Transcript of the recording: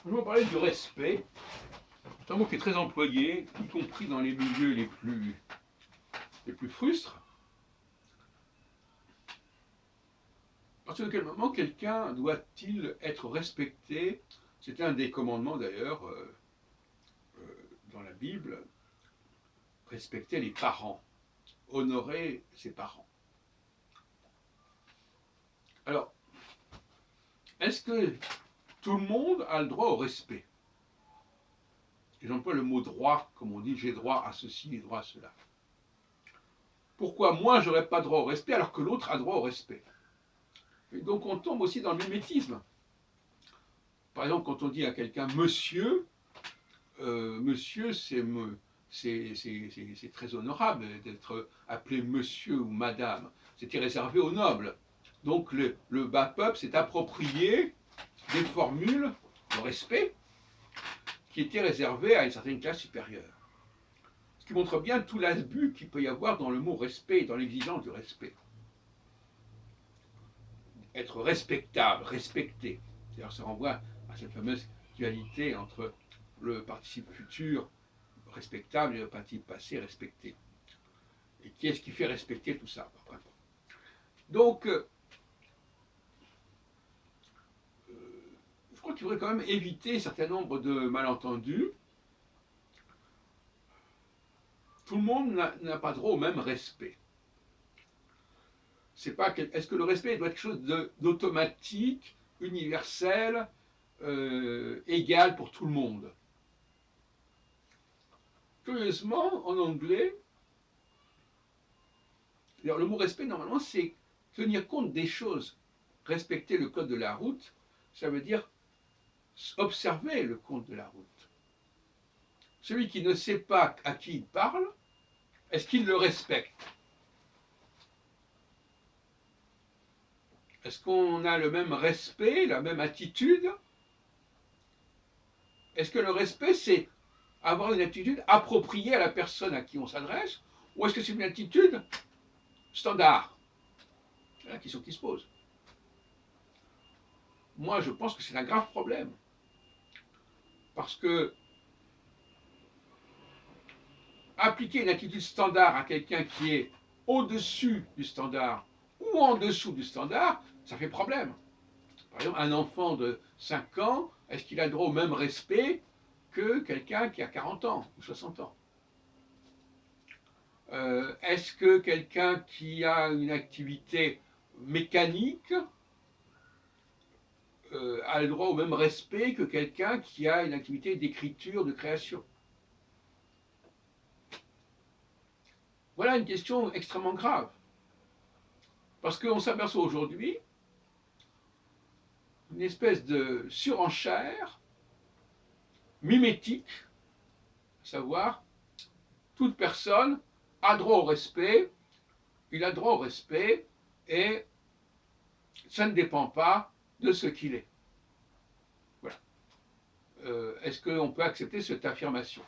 Je vais vous parler du respect. C'est un mot qui est très employé, y compris dans les milieux les plus frustres. À partir de quel moment quelqu'un doit-il être respecté? C'est un des commandements d'ailleurs dans la Bible. Respecter les parents, honorer ses parents. Alors, est-ce que tout le monde a le droit au respect? Et j'emploie le mot droit, comme on dit, j'ai droit à ceci et droit à cela. Pourquoi moi j'aurais pas droit au respect alors que l'autre a droit au respect? Et donc on tombe aussi dans le mimétisme. Par exemple, quand on dit à quelqu'un monsieur, monsieur, c'est très honorable d'être appelé monsieur ou madame. C'était réservé aux nobles. Donc le bas peuple s'est approprié des formules de respect qui étaient réservées à une certaine classe supérieure. Ce qui montre bien tout l'abus qu'il peut y avoir dans le mot respect et dans l'exigence du respect. Être respectable, respecté. D'ailleurs, ça renvoie à cette fameuse dualité entre le participe futur respectable et le participe passé respecté. Et qui est-ce qui fait respecter tout ça? Donc, je crois qu'il faudrait quand même éviter un certain nombre de malentendus. Tout le monde n'a pas droit au même respect. Est-ce que le respect doit être quelque chose d'automatique, universel, égal pour tout le monde? Curieusement, en anglais, le mot respect, normalement, c'est tenir compte des choses. Respecter le code de la route, ça veut dire observer le code de la route. Celui qui ne sait pas à qui il parle, est-ce qu'il le respecte? Est-ce qu'on a le même respect, la même attitude? Est-ce que le respect, c'est avoir une attitude appropriée à la personne à qui on s'adresse, ou est-ce que c'est une attitude standard? C'est la question qui se pose. Moi, je pense que c'est un grave problème. Parce que appliquer une attitude standard à quelqu'un qui est au-dessus du standard ou en dessous du standard, ça fait problème. Par exemple, un enfant de 5 ans, est-ce qu'il a le droit au même respect que quelqu'un qui a 40 ans ou 60 ans? Est-ce que quelqu'un qui a une activité mécanique a le droit au même respect que quelqu'un qui a une activité d'écriture, de création? Voilà une question extrêmement grave. Parce qu'on s'aperçoit aujourd'hui une espèce de surenchère mimétique, à savoir, toute personne a droit au respect, il a droit au respect, et ça ne dépend pas de ce qu'il est. Voilà. Est-ce qu'on peut accepter cette affirmation?